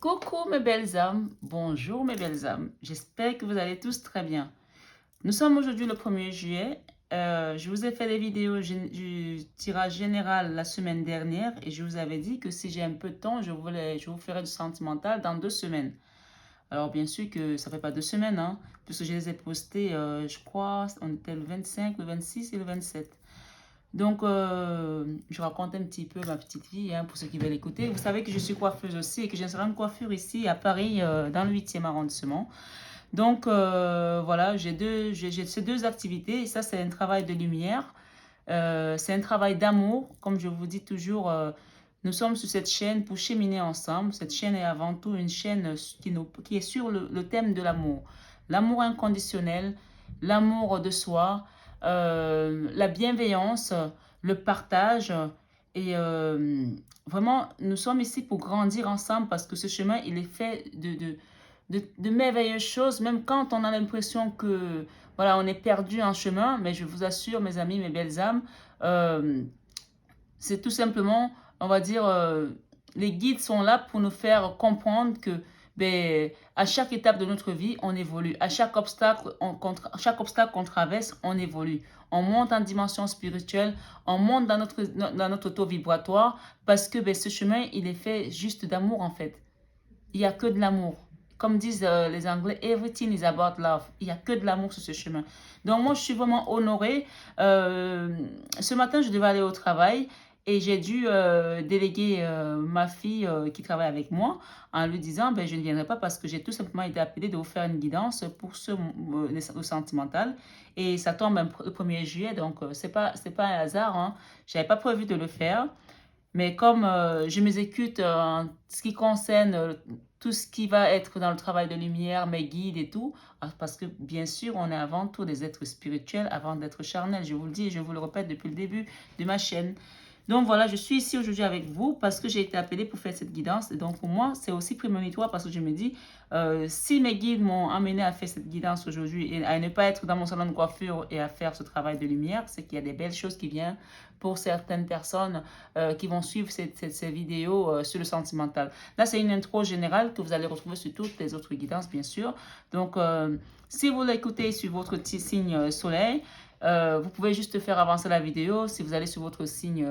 Coucou mes belles âmes, bonjour mes belles âmes, j'espère que vous allez tous très bien. Nous sommes aujourd'hui le 1er juillet, je vous ai fait des vidéos du tirage général la semaine dernière et je vous avais dit que si j'ai un peu de temps, je vous ferai du sentimental dans 2 semaines. Alors bien sûr que ça fait pas 2 semaines, hein, puisque je les ai postés, je crois, on était le 25, le 26 et le 27. Donc, je raconte un petit peu ma petite vie hein, pour ceux qui veulent écouter. Vous savez que je suis coiffeuse aussi et que j'ai un salon de coiffure ici à Paris, dans le 8e arrondissement. Donc, voilà, j'ai ces deux activités. Et ça, c'est un travail de lumière. C'est un travail d'amour. Comme je vous dis toujours, nous sommes sur cette chaîne pour cheminer ensemble. Cette chaîne est avant tout une chaîne qui est sur le thème de l'amour. L'amour inconditionnel, l'amour de soi, la bienveillance, le partage. Et vraiment, nous sommes ici pour grandir ensemble parce que ce chemin, il est fait de merveilleuses choses, même quand on a l'impression que voilà, on est perdu en chemin, mais je vous assure, mes amis, mes belles âmes, euh, c'est tout simplement, on va dire, les guides sont là pour nous faire comprendre que ben, à chaque étape de notre vie, on évolue. À chaque obstacle qu'on traverse, on évolue. On monte en dimension spirituelle, on monte dans notre taux vibratoire parce que ben, ce chemin, il est fait juste d'amour en fait. Il n'y a que de l'amour. Comme disent les Anglais, everything is about love. Il n'y a que de l'amour sur ce chemin. Donc moi, je suis vraiment honorée. Ce matin, je devais aller au travail et j'ai dû déléguer ma fille qui travaille avec moi en lui disant, ben, je ne viendrai pas parce que j'ai tout simplement été appelée de vous faire une guidance pour le sentimental. Et ça tombe le 1er juillet, donc c'est pas un hasard. Hein. Je n'avais pas prévu de le faire. Mais comme je m'exécute en ce qui concerne tout ce qui va être dans le travail de lumière, mes guides et tout, parce que bien sûr, on est avant tout des êtres spirituels avant d'être charnels. Je vous le dis et je vous le répète depuis le début de ma chaîne. Donc voilà, je suis ici aujourd'hui avec vous parce que j'ai été appelée pour faire cette guidance. Et donc pour moi, c'est aussi prémonitoire parce que je me dis, si mes guides m'ont amené à faire cette guidance aujourd'hui et à ne pas être dans mon salon de coiffure et à faire ce travail de lumière, c'est qu'il y a des belles choses qui viennent pour certaines personnes qui vont suivre ces vidéos sur le sentimental. Là, c'est une intro générale que vous allez retrouver sur toutes les autres guidances, bien sûr. Donc, si vous l'écoutez sur votre petit signe soleil, vous pouvez juste faire avancer la vidéo si vous allez sur votre signe,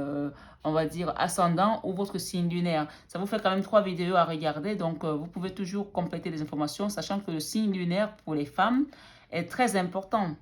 on va dire, ascendant ou votre signe lunaire. Ça vous fait quand même 3 vidéos à regarder, donc vous pouvez toujours compléter les informations, sachant que le signe lunaire pour les femmes est très important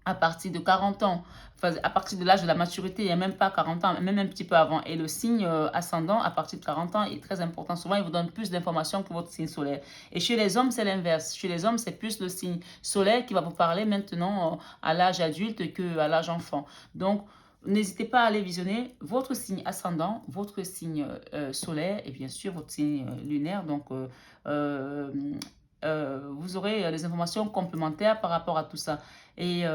à partir de 40 ans, enfin, à partir de l'âge de la maturité, il n'y a même pas 40 ans, même un petit peu avant. Et le signe ascendant, à partir de 40 ans, est très important. Souvent, il vous donne plus d'informations que votre signe solaire. Et chez les hommes, c'est l'inverse. Chez les hommes, c'est plus le signe solaire qui va vous parler maintenant à l'âge adulte qu'à l'âge enfant. Donc, n'hésitez pas à aller visionner votre signe ascendant, votre signe solaire et bien sûr votre signe lunaire. Donc, euh, vous aurez des informations complémentaires par rapport à tout ça. Et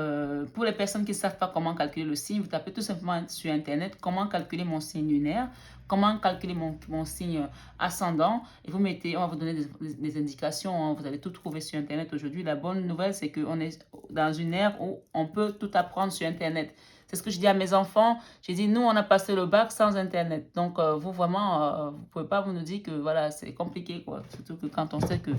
pour les personnes qui ne savent pas comment calculer le signe, vous tapez tout simplement sur Internet comment calculer mon signe lunaire, comment calculer mon signe ascendant. Et vous mettez, on va vous donner des indications. Hein, vous allez tout trouver sur Internet aujourd'hui. La bonne nouvelle, c'est qu'on est dans une ère où on peut tout apprendre sur Internet. C'est ce que je dis à mes enfants. J'ai dit, nous, on a passé le bac sans Internet. Donc, vous, vraiment, vous ne pouvez pas vous nous dire que voilà, c'est compliqué, quoi. Surtout que quand on sait que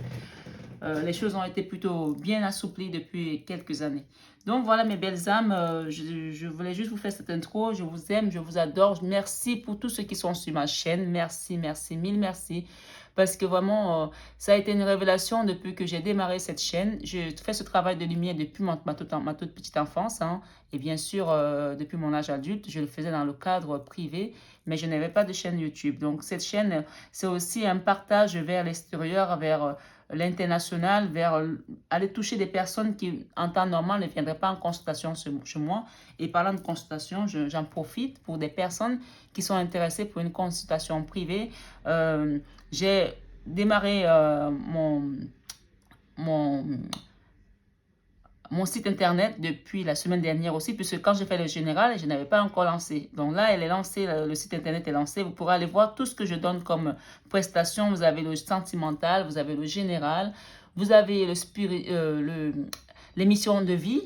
les choses ont été plutôt bien assouplies depuis quelques années. Donc voilà mes belles âmes, je voulais juste vous faire cette intro. Je vous aime, je vous adore. Merci pour tous ceux qui sont sur ma chaîne. Merci, merci, mille merci. Parce que vraiment, ça a été une révélation depuis que j'ai démarré cette chaîne. Je fais ce travail de lumière depuis ma toute petite enfance. Hein, et bien sûr, depuis mon âge adulte, je le faisais dans le cadre privé. Mais je n'avais pas de chaîne YouTube. Donc cette chaîne, c'est aussi un partage vers l'extérieur, vers l'international, vers aller toucher des personnes qui, en temps normal, ne viendraient pas en consultation chez moi. Et parlant de consultation, j'en profite pour des personnes qui sont intéressées pour une consultation privée. J'ai démarré mon, mon site internet depuis la semaine dernière aussi, puisque quand j'ai fait le général, je n'avais pas encore lancé. Donc là, elle est lancée, le site internet est lancé. Vous pourrez aller voir tout ce que je donne comme prestation. Vous avez le sentimental, vous avez le général, vous avez l'émission de vie,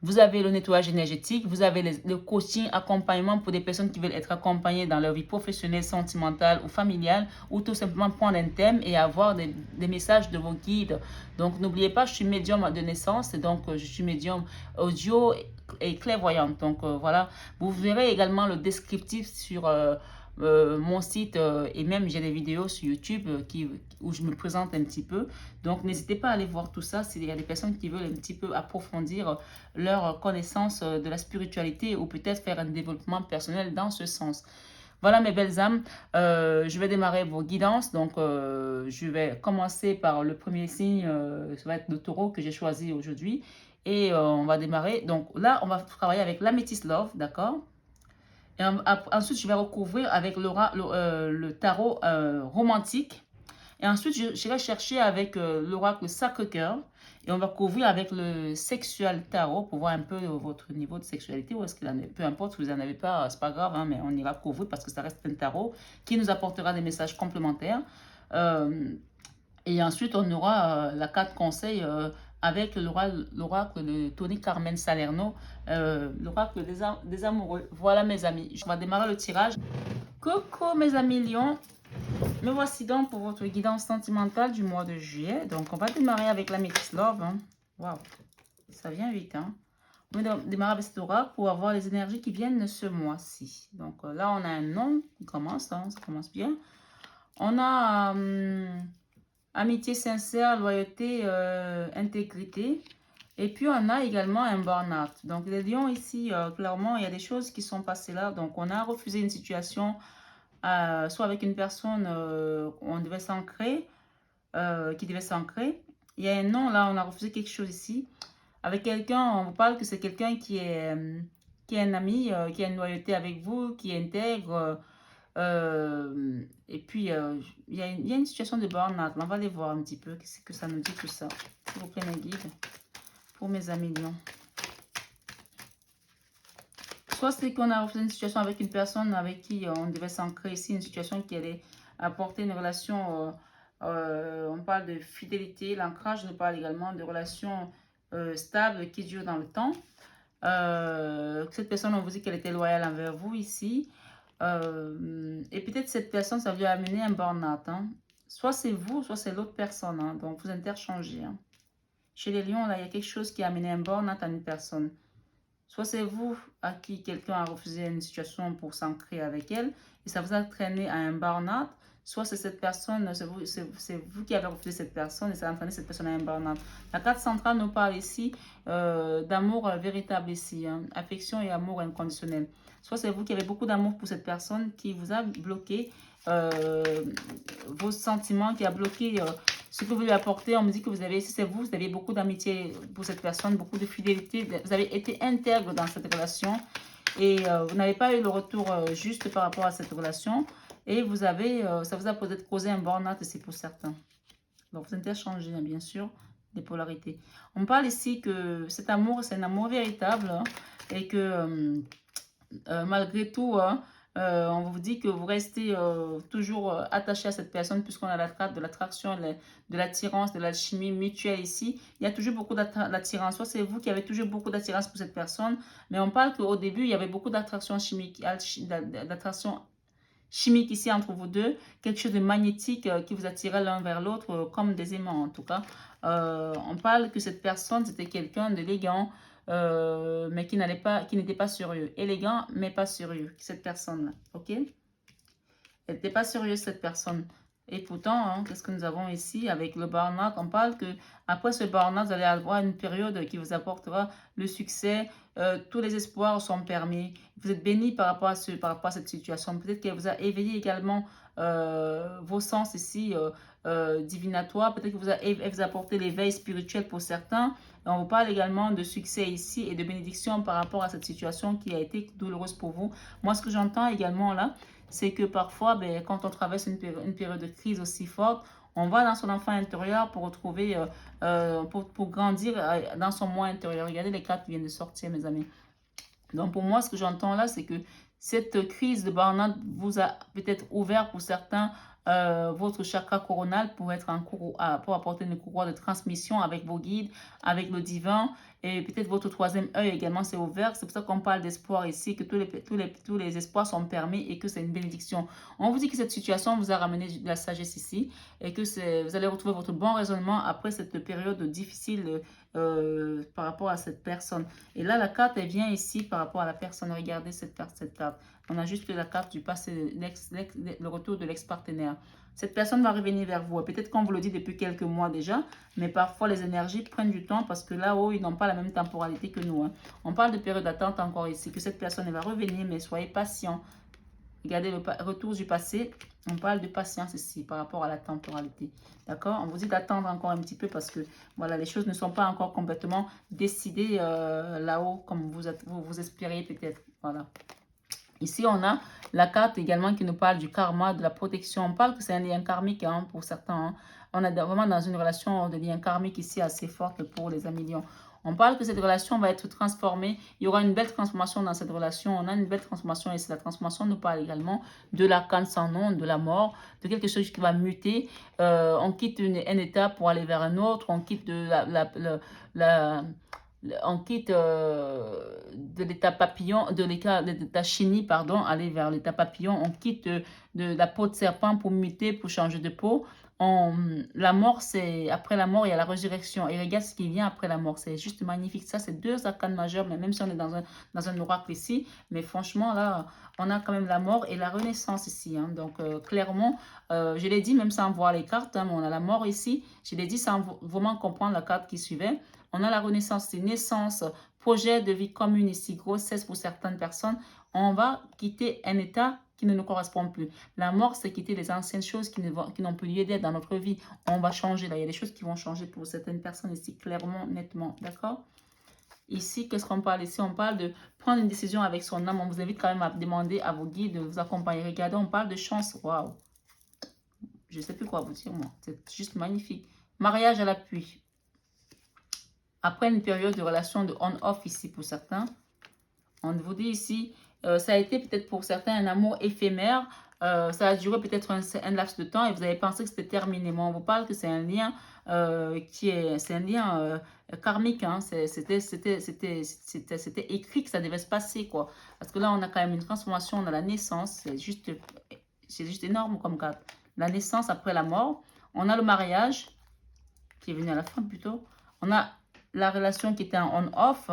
Vous avez le nettoyage énergétique, vous avez le coaching, accompagnement pour des personnes qui veulent être accompagnées dans leur vie professionnelle, sentimentale ou familiale, ou tout simplement prendre un thème et avoir des messages de vos guides. Donc, n'oubliez pas, je suis médium de naissance, et donc je suis médium audio et clairvoyante. Donc, voilà, vous verrez également le descriptif sur mon site et même j'ai des vidéos sur YouTube où je me présente un petit peu. Donc, n'hésitez pas à aller voir tout ça s'il y a des personnes qui veulent un petit peu approfondir leur connaissance de la spiritualité ou peut-être faire un développement personnel dans ce sens. Voilà mes belles âmes, je vais démarrer vos guidances. Donc, je vais commencer par le premier signe, ça va être le taureau que j'ai choisi aujourd'hui. Et on va démarrer. Donc là, on va travailler avec l'améthyste love, d'accord? Et ensuite, je vais recouvrir avec le tarot romantique. Et ensuite, j'irai chercher avec l'oracle Sacré-Cœur. Et on va couvrir avec le sexual tarot pour voir un peu votre niveau de sexualité. Ou est-ce qu'il en est, peu importe si vous n'en avez pas, c'est pas grave, hein, mais on ira couvrir parce que ça reste un tarot qui nous apportera des messages complémentaires. Et ensuite, on aura la carte conseil avec l'oracle de Tony Carmen Salerno, l'oracle des amoureux. Voilà mes amis, je vais démarrer le tirage. Coucou mes amis lions, me voici donc pour votre guidance sentimentale du mois de juillet. Donc on va démarrer avec la Métis Love. Hein. Waouh, ça vient vite. Hein. On va démarrer avec cet oracle pour avoir les énergies qui viennent ce mois-ci. Donc là on a un nom qui commence, hein, ça commence bien. On a... amitié sincère, loyauté, intégrité. Et puis, on a également un burn-out. Donc, les lions ici, clairement, il y a des choses qui sont passées là. Donc, on a refusé une situation, soit avec une personne on devait s'ancrer, qui devait s'ancrer. Il y a un nom là, on a refusé quelque chose ici. Avec quelqu'un, on vous parle que c'est quelqu'un qui est un ami, qui a une loyauté avec vous, qui intègre. Et puis, il y a une situation de burn-out. On va aller voir un petit peu qu'est-ce que ça nous dit tout ça. S'il vous plaît, mes guides, pour mes amis lions. Soit c'est qu'on a refusé une situation avec une personne avec qui on devait s'ancrer ici, une situation qui allait apporter une relation, on parle de fidélité, l'ancrage nous parle également de relations stables qui durent dans le temps. Cette personne, on vous dit qu'elle était loyale envers vous ici. Et peut-être cette personne, ça lui a amené un burn-out. Hein. Soit c'est vous, soit c'est l'autre personne. Hein. Donc, vous interchangez. Hein. Chez les lions, là, il y a quelque chose qui a amené un burn-out à une personne. Soit c'est vous à qui quelqu'un a refusé une situation pour s'ancrer avec elle et ça vous a traîné à un burn-out. Soit c'est cette personne, c'est vous qui avez refusé cette personne et ça a entraîné cette personne à un burn-out. La carte centrale nous parle ici d'amour véritable ici, hein, affection et amour inconditionnel. Soit c'est vous qui avez beaucoup d'amour pour cette personne qui vous a bloqué vos sentiments, qui a bloqué ce que vous lui apportez. On me dit que vous avez, si c'est vous, vous aviez beaucoup d'amitié pour cette personne, beaucoup de fidélité. Vous avez été intègre dans cette relation et vous n'avez pas eu le retour juste par rapport à cette relation. Et vous avez, ça vous a peut-être causé un burn-out ici pour certains. Donc vous interchangez, hein, bien sûr, des polarités. On parle ici que cet amour, c'est un amour véritable hein, et que malgré tout, hein, on vous dit que vous restez toujours attaché à cette personne puisqu'on a la carte de l'attraction, de l'attirance, de l'alchimie mutuelle ici. Il y a toujours beaucoup d'attirance. Soit c'est vous qui avez toujours beaucoup d'attirance pour cette personne, mais on parle qu'au début, il y avait beaucoup d'attraction chimique, d'attraction chimique ici entre vous deux, quelque chose de magnétique qui vous attirait l'un vers l'autre, comme des aimants en tout cas. On parle que cette personne, c'était quelqu'un d'élégant, mais qui n'était pas sérieux. Élégant, mais pas sérieux, cette personne-là, ok? Elle n'était pas sérieuse, cette personne. Et pourtant, hein, qu'est-ce que nous avons ici avec le burn-out? On parle que après ce burn-out, vous allez avoir une période qui vous apportera le succès. Tous les espoirs sont permis. Vous êtes béni par rapport à cette situation. Peut-être qu'elle vous a éveillé également vos sens ici divinatoires. Peut-être qu'elle vous a apporté l'éveil spirituel pour certains. Et on vous parle également de succès ici et de bénédiction par rapport à cette situation qui a été douloureuse pour vous. Moi, ce que j'entends également là, c'est que parfois, ben, quand on traverse une période de crise aussi forte, on va dans son enfant intérieur pour retrouver, pour grandir dans son moi intérieur. Regardez les cartes qui viennent de sortir, mes amis. Donc, pour moi, ce que j'entends là, c'est que cette crise de burn-out vous a peut-être ouvert pour certains votre chakra coronal pour être pour apporter une courroie de transmission avec vos guides, avec le divin et peut-être votre troisième œil également s'est ouvert. C'est pour ça qu'on parle d'espoir ici, que tous les espoirs sont permis et que c'est une bénédiction. On vous dit que cette situation vous a ramené de la sagesse ici et que vous allez retrouver votre bon raisonnement après cette période difficile par rapport à cette personne. Et là, la carte, elle vient ici par rapport à la personne. Regardez cette carte. On a juste la carte du passé, le retour de l'ex-partenaire. Cette personne va revenir vers vous. Peut-être qu'on vous le dit depuis quelques mois déjà, mais parfois les énergies prennent du temps parce que là-haut, ils n'ont pas la même temporalité que nous. Hein. On parle de période d'attente encore ici, que cette personne elle va revenir, mais soyez patient. Regardez le retour du passé. On parle de patience ici par rapport à la temporalité. D'accord? On vous dit d'attendre encore un petit peu parce que voilà, les choses ne sont pas encore complètement décidées là-haut comme vous espériez peut-être. Voilà. Ici, on a la carte également qui nous parle du karma, de la protection. On parle que c'est un lien karmique hein, pour certains. Hein. On est vraiment dans une relation de lien karmique ici assez forte pour les amis lions. On parle que cette relation va être transformée. Il y aura une belle transformation dans cette relation. On a une belle transformation et la transformation nous parle également de l'arcane sans nom, de la mort, de quelque chose qui va muter. On quitte un état pour aller vers un autre. On quitte on quitte de l'état papillon, de l'état chenille, pardon, aller vers l'état papillon. On quitte de la peau de serpent pour muter, pour changer de peau. La mort, c'est après la mort, il y a la résurrection. Et regarde ce qui vient après la mort. C'est juste magnifique. Ça, c'est deux arcanes majeurs, mais même si on est dans un oracle ici, mais franchement, là, on a quand même la mort et la renaissance ici. Hein. Donc, clairement, je l'ai dit, même sans voir les cartes, hein, mais on a la mort ici. Je l'ai dit sans vraiment comprendre la carte qui suivait. On a la renaissance, c'est naissance, projet de vie commune ici, grossesse pour certaines personnes. On va quitter un état qui ne nous correspond plus. La mort, c'est quitter les anciennes choses qui n'ont plus lieu d'être dans notre vie. On va changer là. Il y a des choses qui vont changer pour certaines personnes ici, clairement, nettement. D'accord? Ici, qu'est-ce qu'on parle ici? On parle de prendre une décision avec son âme. On vous invite quand même à demander à vos guides de vous accompagner. Regardez, on parle de chance. Waouh! Je ne sais plus quoi vous dire, moi. C'est juste magnifique. Mariage à l'appui. Après une période de relation de on-off ici pour certains, on vous dit ici, ça a été peut-être pour certains un amour éphémère, ça a duré peut-être un laps de temps et vous avez pensé que c'était terminé. Mais on vous parle que c'est un lien c'est un lien karmique. Hein. C'était écrit que ça devait se passer quoi. Parce que là on a quand même une transformation, on a la naissance, c'est juste énorme comme cas. La naissance après la mort, on a le mariage qui est venu à la fin plutôt, on a la relation qui était en on-off.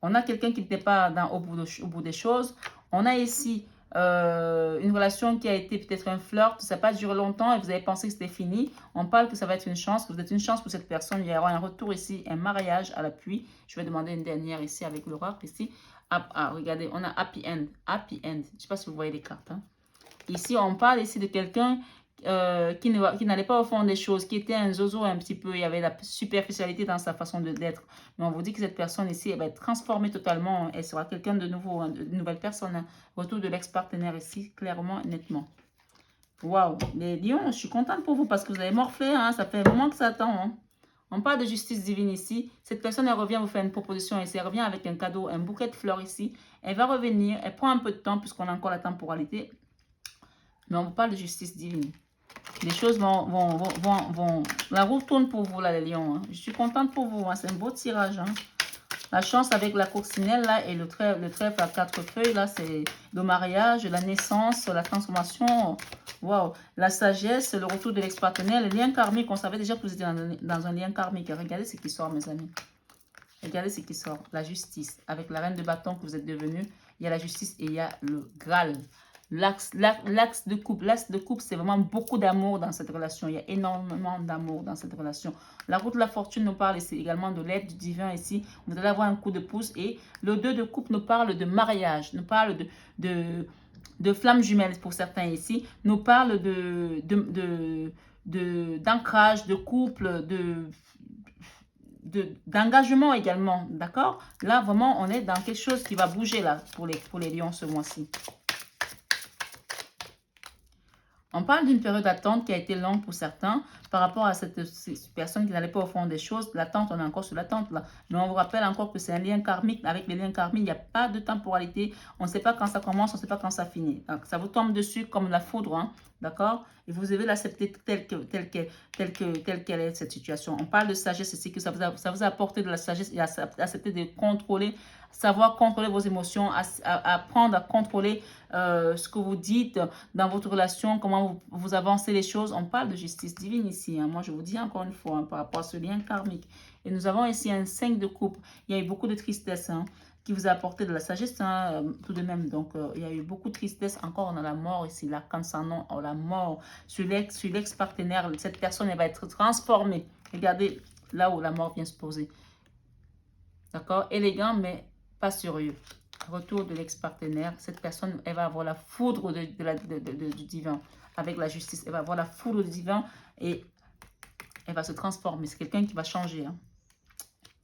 On a quelqu'un qui n'était pas au bout des choses. On a ici une relation qui a été peut-être un flirt. Ça n'a pas duré longtemps et vous avez pensé que c'était fini. On parle que ça va être une chance. Vous êtes une chance pour cette personne. Il y aura un retour ici, un mariage à l'appui. Je vais demander une dernière ici avec l'oracle ici. Regardez, on a happy end. Happy end. Je ne sais pas si vous voyez les cartes. Hein. Ici, on parle ici de quelqu'un qui n'allait pas au fond des choses, qui était un zozo un petit peu, il y avait la superficialité dans sa façon d'être. Mais on vous dit que cette personne ici, elle va être transformée totalement, elle sera quelqu'un de nouveau, hein, de nouvelle personne. Hein. Retour de l'ex-partenaire ici, clairement, nettement. Waouh, les lions, je suis contente pour vous parce que vous avez morflé, hein, ça fait un moment que ça attend. Hein. On parle de justice divine ici. Cette personne, elle revient vous faire une proposition ici. Elle revient avec un cadeau, un bouquet de fleurs ici. Elle va revenir, elle prend un peu de temps puisqu'on a encore la temporalité. Mais on vous parle de justice divine. Les choses vont... La roue tourne pour vous, là, les lions. Hein. Je suis contente pour vous. Hein. C'est un beau tirage. Hein. La chance avec la coccinelle, là, et le trèfle à 4 feuilles, là, c'est le mariage, la naissance, la transformation. Waouh. La sagesse, le retour de l'ex-partenaire, le lien karmique. On savait déjà que vous étiez dans un lien karmique. Regardez ce qui sort, mes amis. Regardez ce qui sort. La justice. Avec la reine de bâton que vous êtes devenue, il y a la justice et il y a le Graal. L'axe de couple, c'est vraiment beaucoup d'amour dans cette relation. Il y a énormément d'amour dans cette relation. La route de la fortune nous parle ici également de l'aide du divin ici. Vous allez avoir un coup de pouce. Et le 2 de coupe nous parle de mariage, nous parle de flammes jumelles pour certains ici, nous parle d'ancrage, de couple, d'engagement également. D'accord? Là, vraiment, on est dans quelque chose qui va bouger là pour les lions ce mois-ci. On parle d'une période d'attente qui a été longue pour certains par rapport à cette personne qui n'allait pas au fond des choses. L'attente, on est encore sur l'attente là. Mais on vous rappelle encore que c'est un lien karmique. Avec les liens karmiques, il n'y a pas de temporalité. On ne sait pas quand ça commence, on ne sait pas quand ça finit. Donc, ça vous tombe dessus comme la foudre. Hein. D'accord? Et vous devez l'accepter telle qu'elle est, cette situation. On parle de sagesse ici, que ça vous a apporté de la sagesse et accepter de contrôler, savoir contrôler vos émotions, apprendre à contrôler ce que vous dites dans votre relation, comment vous avancez les choses. On parle de justice divine ici. Hein. Moi, je vous dis encore une fois, hein, par rapport à ce lien karmique. Et nous avons ici un 5 de coupe. Il y a eu beaucoup de tristesse, hein, qui vous a apporté de la sagesse, hein, tout de même. Donc, il y a eu beaucoup de tristesse. Encore, on a la mort ici, la cancer, la mort sur l'ex-partenaire. Cette personne, elle va être transformée. Regardez là où la mort vient se poser. D'accord? Élégant, mais pas sérieux. Retour de l'ex-partenaire. Cette personne, elle va avoir la foudre du divin. Avec la justice, elle va avoir la foudre du divin et elle va se transformer. C'est quelqu'un qui va changer. Hein.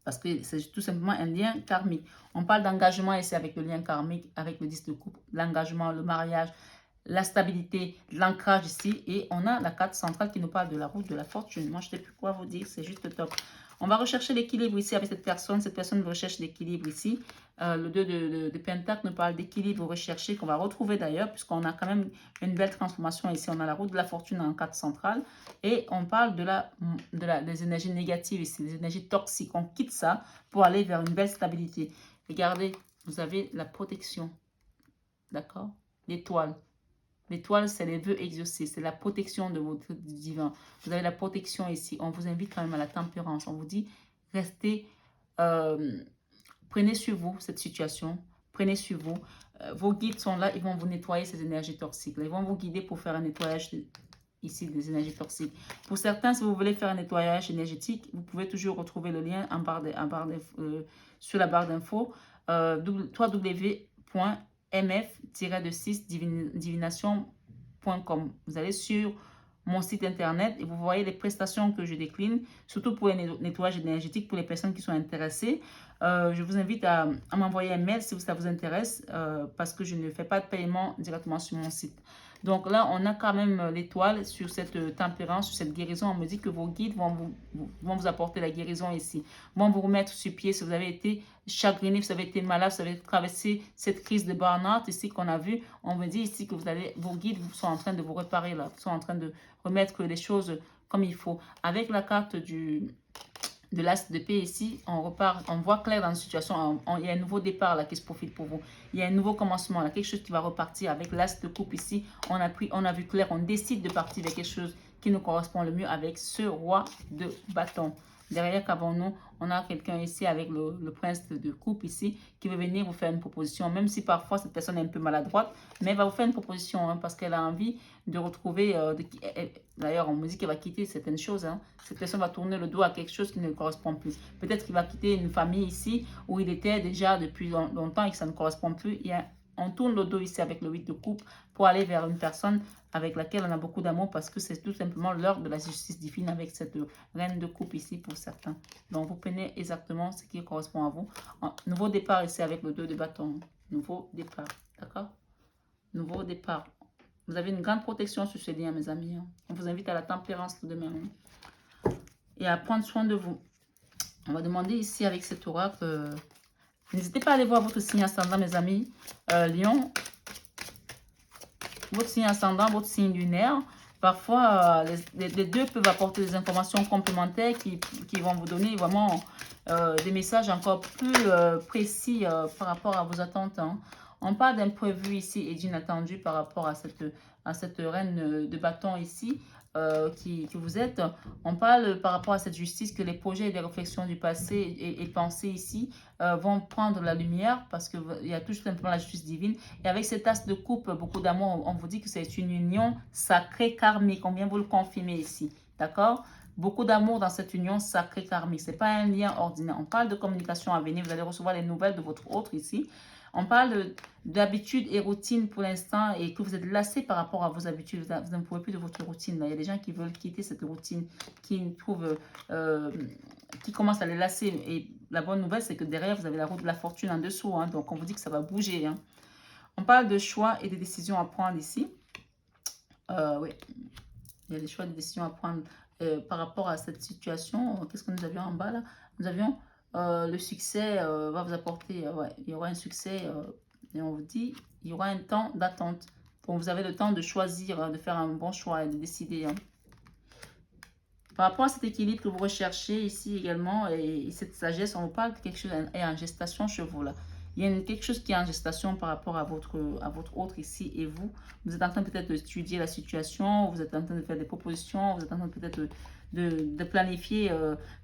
Parce que c'est tout simplement un lien karmique. On parle d'engagement ici avec le lien karmique, avec le 10 de coupe. L'engagement, le mariage, la stabilité, l'ancrage ici. Et on a la carte centrale qui nous parle de la route de la fortune. Moi, je ne sais plus quoi vous dire, c'est juste top. On va rechercher l'équilibre ici avec cette personne. Cette personne recherche l'équilibre ici. Le 2 de Pentacle nous parle d'équilibre recherché qu'on va retrouver d'ailleurs, puisqu'on a quand même une belle transformation ici. On a la route de la fortune en carte centrale. Et on parle des énergies négatives ici, des énergies toxiques. On quitte ça pour aller vers une belle stabilité. Regardez, vous avez la protection. D'accord? L'étoile. L'étoile, c'est les vœux exaucés, c'est la protection de votre divin. Vous avez la protection ici. On vous invite quand même à la tempérance. On vous dit, restez, prenez sur vous cette situation. Prenez sur vous. Vos guides sont là, ils vont vous nettoyer ces énergies toxiques. Ils vont vous guider pour faire un nettoyage ici des énergies toxiques. Pour certains, si vous voulez faire un nettoyage énergétique, vous pouvez toujours retrouver le lien sur la barre d'infos. www.mf-divination.com. Vous allez sur mon site internet et vous voyez les prestations que je décline, surtout pour les nettoyages énergétiques pour les personnes qui sont intéressées. Je vous invite à m'envoyer un mail si ça vous intéresse parce que je ne fais pas de paiement directement sur mon site. Donc là, on a quand même l'étoile sur cette tempérance, sur cette guérison. On me dit que vos guides vont vous apporter la guérison ici. Vont vous remettre sur pied si vous avez été chagriné, si vous avez été malade, si vous avez traversé cette crise de burn-out ici qu'on a vu. On me dit ici que vos guides sont en train de vous réparer là, sont en train de remettre les choses comme il faut. Avec la carte de l'as de paix ici, on repart, on voit clair dans la situation, il y a un nouveau départ là qui se profile pour vous. Il y a un nouveau commencement là, quelque chose qui va repartir avec l'as de coupe ici. On a vu clair, on décide de partir vers quelque chose qui nous correspond le mieux avec ce roi de bâton. Derrière, qu'avons-nous? On a quelqu'un ici avec le prince de coupe ici qui veut venir vous faire une proposition, même si parfois cette personne est un peu maladroite, mais elle va vous faire une proposition hein, parce qu'elle a envie de retrouver, d'ailleurs on me dit qu'elle va quitter certaines choses, hein. Cette personne va tourner le dos à quelque chose qui ne correspond plus. Peut-être qu'il va quitter une famille ici où il était déjà depuis longtemps et que ça ne correspond plus. On tourne le dos ici avec le 8 de coupe pour aller vers une personne avec laquelle on a beaucoup d'amour parce que c'est tout simplement l'heure de la justice divine avec cette reine de coupe ici pour certains. Donc vous prenez exactement ce qui correspond à vous. Nouveau départ ici avec le 2 de bâton. Nouveau départ, d'accord? Nouveau départ. Vous avez une grande protection sur ce lien, mes amis. Hein. On vous invite à la tempérance tout de même. Hein. Et à prendre soin de vous. On va demander ici avec cet oracle. N'hésitez pas à aller voir votre signe ascendant, mes amis. Lion, votre signe ascendant, votre signe lunaire. Parfois, les deux peuvent apporter des informations complémentaires qui vont vous donner vraiment des messages encore plus précis par rapport à vos attentes. Hein. On parle d'imprévu ici et d'inattendu par rapport à cette reine de bâton ici que vous êtes. On parle par rapport à cette justice que les projets et les réflexions du passé et pensées ici vont prendre la lumière parce qu'il y a tout simplement la justice divine. Et avec cette as de coupe, beaucoup d'amour, on vous dit que c'est une union sacrée karmique. On vient vous le confirmer ici. D'accord? Beaucoup d'amour dans cette union sacrée karmique. Ce n'est pas un lien ordinaire. On parle de communication à venir. Vous allez recevoir les nouvelles de votre autre ici. On parle d'habitudes et routines pour l'instant et que vous êtes lassé par rapport à vos habitudes. Vous ne pouvez plus de votre routine. Là. Il y a des gens qui veulent quitter cette routine, qui commencent à les lasser. Et la bonne nouvelle, c'est que derrière, vous avez la route de la fortune en dessous. Hein. Donc, on vous dit que ça va bouger. Hein. On parle de choix et de décisions à prendre ici. Oui, il y a des choix et des décisions à prendre par rapport à cette situation. Qu'est-ce que nous avions en bas là? Nous avions le succès va vous apporter, ouais, il y aura un succès et on vous dit, il y aura un temps d'attente. Bon, vous avez le temps de choisir, de faire un bon choix et de décider. Hein. Par rapport à cet équilibre que vous recherchez ici également, et cette sagesse, on vous parle de quelque chose est en gestation chez vous là. Il y a quelque chose qui est en gestation par rapport à votre autre ici et vous. Vous êtes en train peut-être d'étudier la situation, vous êtes en train de faire des propositions, vous êtes en train peut-être de planifier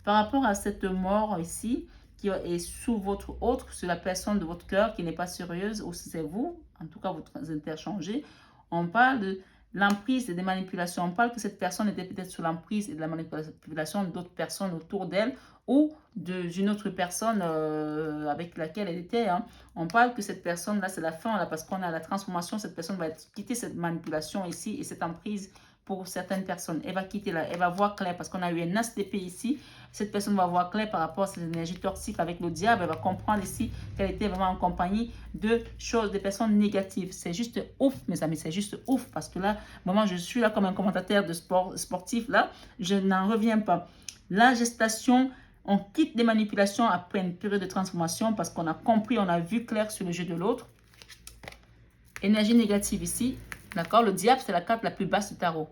par rapport à cette mort ici qui est sous votre autre, sur la personne de votre cœur qui n'est pas sérieuse, ou si c'est vous, en tout cas vous interchangez. On parle de l'emprise et des manipulations. On parle que cette personne était peut-être sous l'emprise et de la manipulation d'autres personnes autour d'elle ou d'une autre personne avec laquelle elle était. Hein. On parle que cette personne-là, c'est la fin, là, parce qu'on a la transformation. Cette personne va quitter cette manipulation ici et cette emprise pour certaines personnes. Elle va quitter là, elle va voir clair parce qu'on a eu un as d'épée ici. Cette personne va voir clair par rapport à ces énergies toxiques avec le diable. Elle va comprendre ici qu'elle était vraiment en compagnie de choses, de personnes négatives. C'est juste ouf, mes amis, c'est juste ouf parce que là, vraiment, je suis là comme un commentateur de sportif. Là, je n'en reviens pas. La gestation, on quitte les manipulations après une période de transformation parce qu'on a compris, on a vu clair sur le jeu de l'autre. Énergie négative ici, d'accord? Le diable, c'est la carte la plus basse du tarot.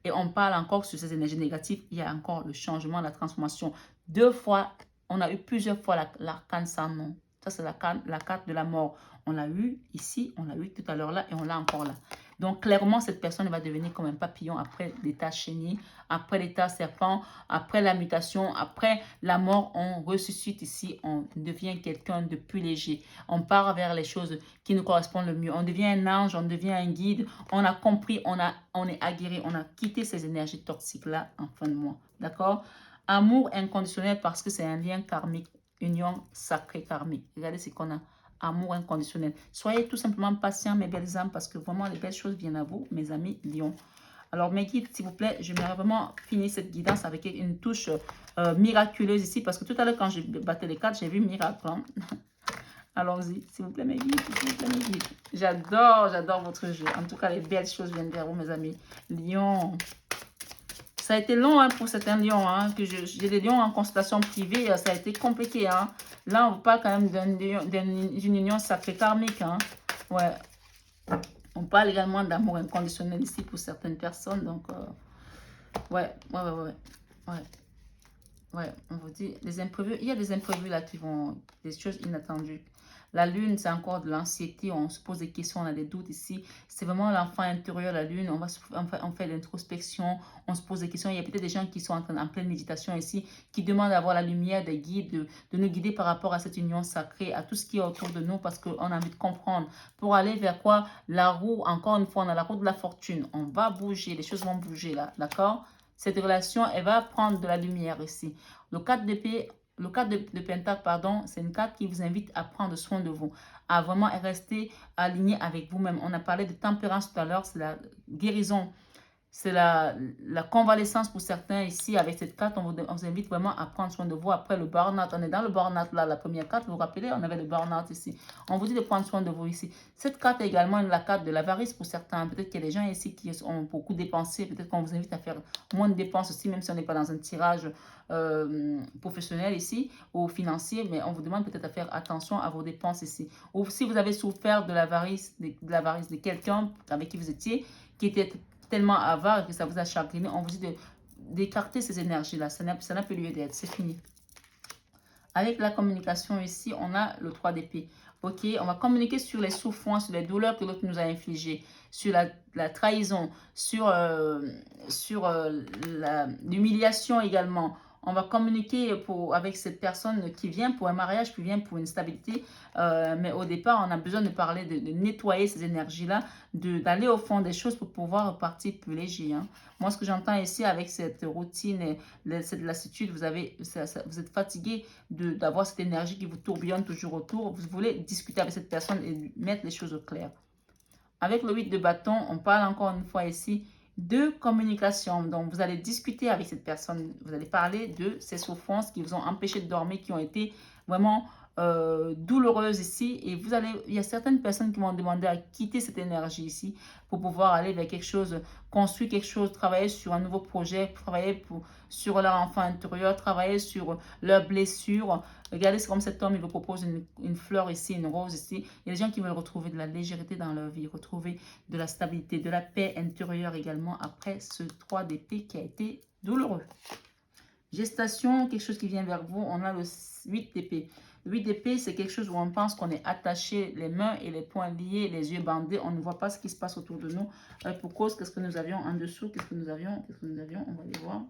Et on parle encore sur ces énergies négatives. Il y a encore le changement, la transformation. 2 fois, on a eu plusieurs fois l'arcane sans nom. Ça, c'est la carte de la mort. On l'a eu ici, on l'a eu tout à l'heure là et on l'a encore là. Donc, clairement, cette personne va devenir comme un papillon après l'état chenille, après l'état serpent, après la mutation, après la mort, on ressuscite ici, on devient quelqu'un de plus léger. On part vers les choses qui nous correspondent le mieux. On devient un ange, on devient un guide. On a compris, on est aguerri, on a quitté ces énergies toxiques-là en fin de mois. D'accord? Amour inconditionnel parce que c'est un lien karmique, union sacrée karmique. Regardez ce qu'on a. Amour inconditionnel. Soyez tout simplement patients, mes belles âmes, parce que vraiment, les belles choses viennent à vous, mes amis lions. Alors, mes guides, s'il vous plaît, j'aimerais vraiment finir cette guidance avec une touche miraculeuse ici, parce que tout à l'heure, quand je battais les cartes, j'ai vu miracle. Hein? Allons-y, s'il vous plaît, mes guides, s'il vous plaît, mes guides. J'adore votre jeu. En tout cas, les belles choses viennent vers vous, mes amis. Lion. Ça a été long hein, pour certains lions. Hein, que j'ai des lions en consultation privée. Ça a été compliqué. Hein. Là, on vous parle quand même d'une union sacrée karmique. Hein. Ouais. On parle également d'amour inconditionnel ici pour certaines personnes. Donc, ouais. Ouais, on vous dit, les imprévus, il y a des imprévus là qui vont, des choses inattendues. La lune, c'est encore de l'anxiété, on se pose des questions, on a des doutes ici. C'est vraiment l'enfant intérieur, la lune, on fait l'introspection, on se pose des questions. Il y a peut-être des gens qui sont en pleine méditation ici, qui demandent d'avoir la lumière des guides, de nous guider par rapport à cette union sacrée, à tout ce qui est autour de nous, parce qu'on a envie de comprendre. Pour aller vers quoi? La roue, encore une fois, on a la roue de la fortune. On va bouger, les choses vont bouger là, d'accord? Cette relation, elle va prendre de la lumière ici. Le 4 d'épée, le 4 de pentacle, pardon, c'est une carte qui vous invite à prendre soin de vous, à vraiment rester aligné avec vous-même. On a parlé de tempérance tout à l'heure, c'est la guérison. C'est la convalescence pour certains ici. Avec cette carte, on vous invite vraiment à prendre soin de vous. Après le burn-out, on est dans le burn-out là, la première carte. Vous vous rappelez, on avait le burn-out ici. On vous dit de prendre soin de vous ici. Cette carte est également la carte de l'avarice pour certains. Peut-être qu'il y a des gens ici qui ont beaucoup dépensé. Peut-être qu'on vous invite à faire moins de dépenses aussi, même si on n'est pas dans un tirage professionnel ici ou financier. Mais on vous demande peut-être à faire attention à vos dépenses ici. Ou si vous avez souffert de l'avarice de quelqu'un avec qui vous étiez, qui était tellement avare que ça vous a chagriné, on vous dit d'écarter ces énergies-là. Ça n'a plus lieu d'être, c'est fini. Avec la communication ici, on a le 3 d'épée. Ok, on va communiquer sur les souffrances, sur les douleurs que l'autre nous a infligées, sur la trahison, sur l'humiliation également. On va communiquer avec cette personne qui vient pour un mariage, qui vient pour une stabilité. Mais au départ, on a besoin de parler, de nettoyer ces énergies-là, d'aller au fond des choses pour pouvoir repartir plus léger. Hein. Moi, ce que j'entends ici avec cette routine, cette lassitude, vous êtes fatigué d'avoir cette énergie qui vous tourbillonne toujours autour. Vous voulez discuter avec cette personne et mettre les choses au clair. Avec le 8 de bâton, on parle encore une fois ici de communication. Donc, vous allez discuter avec cette personne. Vous allez parler de ces souffrances qui vous ont empêché de dormir, qui ont été vraiment douloureuse ici. Et vous allez, il y a certaines personnes qui vont demander à quitter cette énergie ici pour pouvoir aller vers quelque chose, construire quelque chose, travailler sur un nouveau projet, travailler sur leur enfant intérieur, travailler sur leurs blessures. Regardez, c'est comme cet homme, il vous propose une fleur ici, une rose ici. Il y a des gens qui veulent retrouver de la légèreté dans leur vie, retrouver de la stabilité, de la paix intérieure également après ce 3 d'épée qui a été douloureux. Gestation, quelque chose qui vient vers vous, on a le 8 d'épée. Le 8 d'épée, c'est quelque chose où on pense qu'on est attaché, les mains et les poings liés, les yeux bandés, on ne voit pas ce qui se passe autour de nous. Pour cause, qu'est-ce que nous avions en dessous? Qu'est-ce que nous avions? On va aller voir.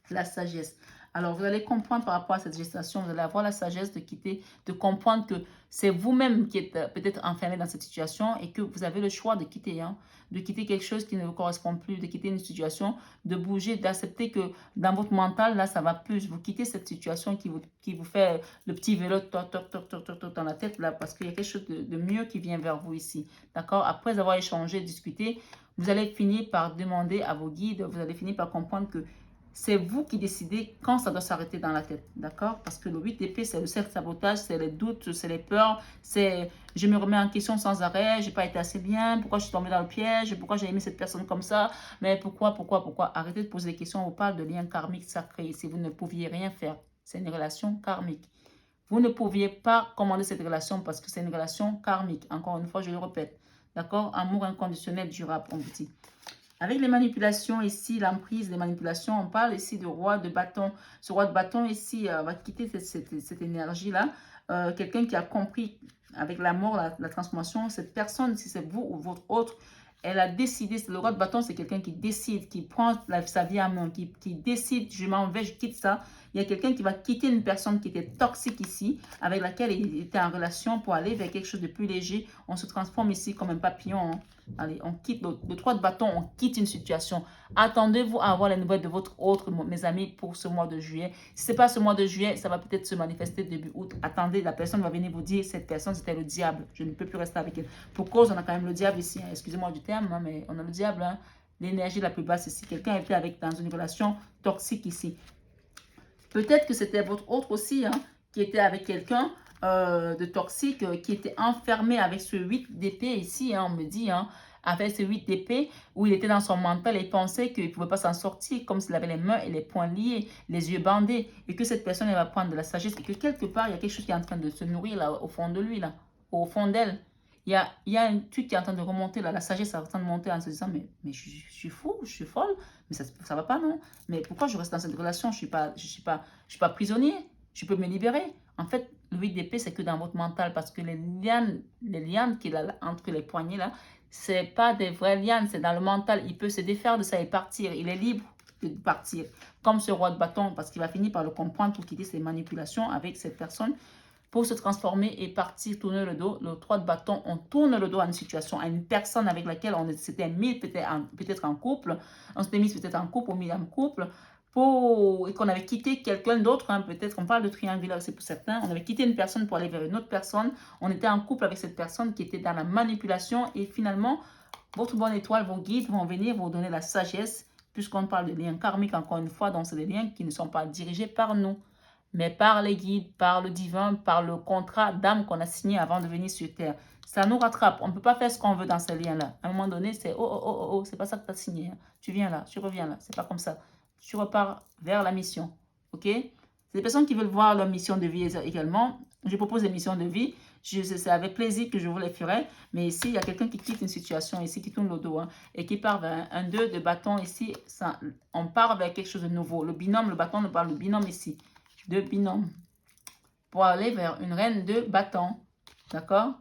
La sagesse. Alors, vous allez comprendre par rapport à cette gestation, vous allez avoir la sagesse de quitter, de comprendre que c'est vous-même qui êtes peut-être enfermé dans cette situation et que vous avez le choix de quitter, de quitter quelque chose qui ne vous correspond plus, de quitter une situation, de bouger, d'accepter que dans votre mental, là, ça va plus. Vous quittez cette situation qui vous fait le petit vélo toc, toc, toc, toc, toc, toc, dans la tête, là, parce qu'il y a quelque chose de mieux qui vient vers vous ici. D'accord? Après avoir échangé, discuté, vous allez finir par demander à vos guides, vous allez finir par comprendre que c'est vous qui décidez quand ça doit s'arrêter dans la tête, d'accord? Parce que le 8 d'épée, c'est le self-sabotage, c'est les doutes, c'est les peurs, c'est je me remets en question sans arrêt, j'ai pas été assez bien, pourquoi je suis tombée dans le piège, pourquoi j'ai aimé cette personne comme ça, mais pourquoi? Arrêtez de poser des questions, on vous parle de lien karmique sacré, si vous ne pouviez rien faire, c'est une relation karmique. Vous ne pouviez pas commander cette relation parce que c'est une relation karmique, encore une fois, je le répète, d'accord? Amour inconditionnel durable, on vous dit. Avec les manipulations ici, l'emprise, les manipulations, on parle ici de roi de bâton. Ce roi de bâton ici va quitter cette énergie-là. Quelqu'un qui a compris avec la mort, la transformation, cette personne, si c'est vous ou votre autre, elle a décidé, le roi de bâton, c'est quelqu'un qui décide, qui prend sa vie en main, qui décide, je m'en vais, je quitte ça. Il y a quelqu'un qui va quitter une personne qui était toxique ici, avec laquelle il était en relation pour aller vers quelque chose de plus léger. On se transforme ici comme un papillon. Allez, on quitte le 3 de bâton, on quitte une situation. Attendez-vous à avoir les nouvelles de votre autre, mes amis, pour ce mois de juillet. Si ce n'est pas ce mois de juillet, ça va peut-être se manifester début août. Attendez, la personne va venir vous dire, cette personne, c'était le diable. Je ne peux plus rester avec elle. Pour cause, on a quand même le diable ici. Excusez-moi du terme, mais on a le diable. L'énergie la plus basse ici. Quelqu'un était dans une relation toxique ici. Peut-être que c'était votre autre aussi, qui était avec quelqu'un de toxique, qui était enfermé avec ce 8 d'épée ici, on me dit, avec ce 8 d'épée, où il était dans son mental et pensait qu'il ne pouvait pas s'en sortir, comme s'il avait les mains et les poings liés, les yeux bandés, et que cette personne, elle va prendre de la sagesse, et que quelque part, il y a quelque chose qui est en train de se nourrir là, au fond de lui, là, au fond d'elle. Il y a un truc qui est en train de remonter, là, la sagesse est en train de monter en se disant, mais je suis fou, je suis folle, mais ça va pas, non? Mais pourquoi je reste dans cette relation? Je suis pas prisonnier, je peux me libérer. En fait, le 8 d'épée, c'est que dans votre mental, parce que les lianes qu'il a entre les poignets, là, c'est pas des vraies lianes, c'est dans le mental. Il peut se défaire de ça et partir. Il est libre de partir. Comme ce roi de bâton, parce qu'il va finir par le comprendre pour quitter ses manipulations avec cette personne, pour se transformer et partir, tourner le dos. Le 3 de bâton, on tourne le dos à une situation, à une personne avec laquelle on s'était mis peut-être en couple. On s'était mis peut-être en couple, ou mis en couple, et qu'on avait quitté quelqu'un d'autre. Peut-être on parle de triangulaire, c'est pour certains. On avait quitté une personne pour aller vers une autre personne. On était en couple avec cette personne qui était dans la manipulation. Et finalement, votre bonne étoile, vos guides vont venir vous donner la sagesse, puisqu'on parle de liens karmiques, encore une fois. Donc, c'est des liens qui ne sont pas dirigés par nous, mais par les guides, par le divin, par le contrat d'âme qu'on a signé avant de venir sur Terre. Ça nous rattrape. On ne peut pas faire ce qu'on veut dans ces liens-là. À un moment donné, c'est oh, c'est pas ça que tu as signé. Tu viens là, tu reviens là. C'est pas comme ça. Tu repars vers la mission. Ok? C'est des personnes qui veulent voir leur mission de vie également. Je propose des missions de vie. C'est avec plaisir que je vous les ferai. Mais ici, il y a quelqu'un qui quitte une situation ici, qui tourne le dos, et qui part vers un 2 de bâton ici. On part vers quelque chose de nouveau. Le binôme, le bâton, nous parle de binôme ici. De binôme pour aller vers une reine de bâton, d'accord?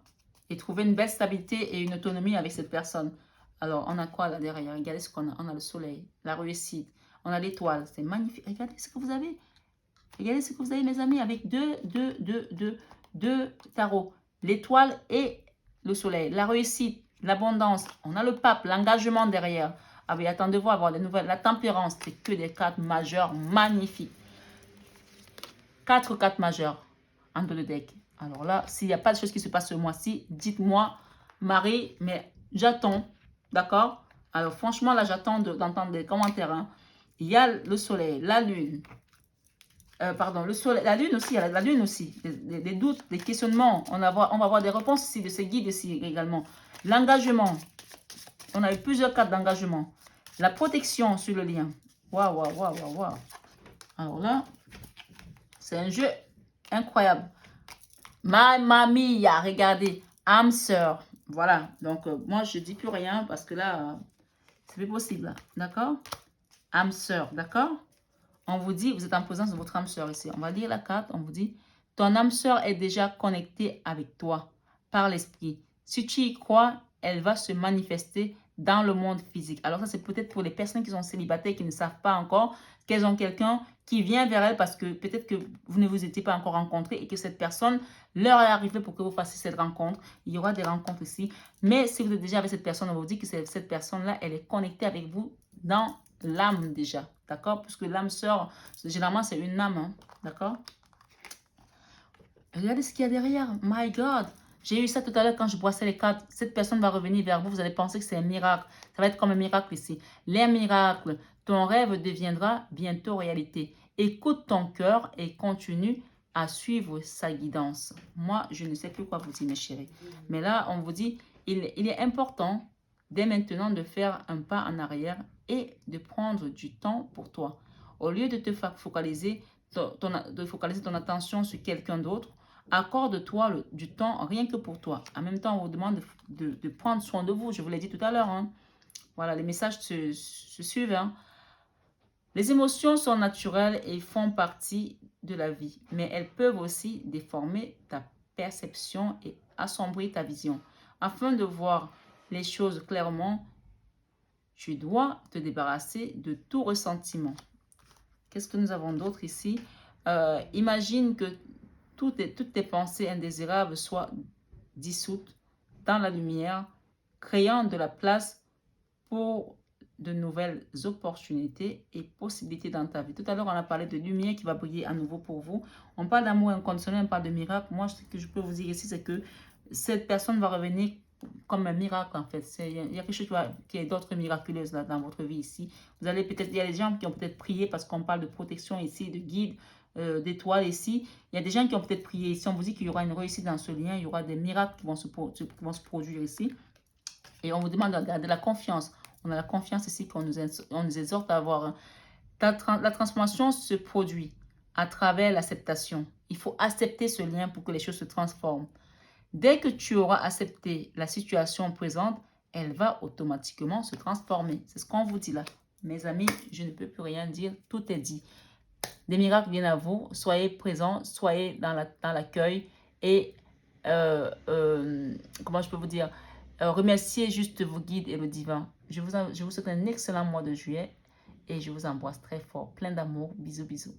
Et trouver une belle stabilité et une autonomie avec cette personne. Alors, on a quoi là derrière? Regardez ce qu'on a. On a le soleil, la réussite, on a l'étoile. C'est magnifique. Regardez ce que vous avez. Regardez ce que vous avez, mes amis, avec deux tarots. L'étoile et le soleil, la réussite, l'abondance. On a le pape, l'engagement derrière. Ah oui, attendez-vous à avoir des nouvelles. La tempérance, c'est que des cartes majeures magnifiques. 4 cartes majeures entre le deck. Alors là, s'il n'y a pas de choses qui se passent ce mois-ci, dites-moi, Marie, mais j'attends, d'accord? Alors franchement, là, j'attends d'entendre des commentaires. Il y a le soleil, la lune, pardon, le soleil, la lune aussi, la lune aussi, des doutes, des questionnements. On va avoir des réponses ici de ces guides ici également. L'engagement. On a eu plusieurs cartes d'engagement. La protection sur le lien. Waouh, waouh, waouh, waouh, waouh. Alors là, c'est un jeu incroyable. Mamma mia, regardez. Âme sœur. Voilà. Donc, moi, je dis plus rien parce que là, c'est plus possible. D'accord? Âme sœur. D'accord? On vous dit, vous êtes en présence de votre âme sœur ici. On va lire la carte. On vous dit, ton âme sœur est déjà connectée avec toi par l'esprit. Si tu y crois, elle va se manifester dans le monde physique. Alors ça, c'est peut-être pour les personnes qui sont célibataires, qui ne savent pas encore qu'elles ont quelqu'un qui vient vers elles parce que peut-être que vous ne vous étiez pas encore rencontrés et que cette personne leur est arrivée pour que vous fassiez cette rencontre. Il y aura des rencontres ici. Mais si vous êtes déjà avec cette personne, on vous dit que cette personne-là, elle est connectée avec vous dans l'âme déjà. D'accord? Puisque l'âme sœur, généralement, c'est une âme. Hein, d'accord? Regardez ce qu'il y a derrière. My God! J'ai eu ça tout à l'heure quand je brossais les cartes. Cette personne va revenir vers vous. Vous allez penser que c'est un miracle. Ça va être comme un miracle ici. Les miracles. Ton rêve deviendra bientôt réalité. Écoute ton cœur et continue à suivre sa guidance. Moi, je ne sais plus quoi vous dire, mes chéris. Mais là, on vous dit, il est important dès maintenant de faire un pas en arrière et de prendre du temps pour toi. Au lieu de te focaliser, de focaliser ton attention sur quelqu'un d'autre, accorde-toi du temps rien que pour toi. En même temps, on vous demande de prendre soin de vous. Je vous l'ai dit tout à l'heure. Hein. Voilà, les messages se suivent. Hein. Les émotions sont naturelles et font partie de la vie. Mais elles peuvent aussi déformer ta perception et assombrir ta vision. Afin de voir les choses clairement, tu dois te débarrasser de tout ressentiment. Qu'est-ce que nous avons d'autre ici? Imagine que toutes tes pensées indésirables soient dissoutes dans la lumière, créant de la place pour de nouvelles opportunités et possibilités dans ta vie. Tout à l'heure, on a parlé de lumière qui va briller à nouveau pour vous. On parle d'amour inconditionnel, on parle de miracle. Moi, ce que je peux vous dire ici, c'est que cette personne va revenir comme un miracle, en fait. Il y a quelque chose qui est d'autre miraculeuse là, dans votre vie ici. Vous allez peut-être, il y a des gens qui ont peut-être prié parce qu'on parle de protection ici, de guide, d'étoiles ici. Il y a des gens qui ont peut-être prié ici. On vous dit qu'il y aura une réussite dans ce lien, il y aura des miracles qui vont se produire ici. Et on vous demande de garder la confiance. On a la confiance ici qu'on nous exhorte à avoir. La transformation se produit à travers l'acceptation. Il faut accepter ce lien pour que les choses se transforment. Dès que tu auras accepté la situation présente, elle va automatiquement se transformer. C'est ce qu'on vous dit là. Mes amis, je ne peux plus rien dire. Tout est dit. Des miracles viennent à vous. Soyez présents, soyez dans l'accueil. Et, comment je peux vous dire, remerciez juste vos guides et le divin. Je vous souhaite un excellent mois de juillet. Et je vous embrasse très fort. Plein d'amour. Bisous, bisous.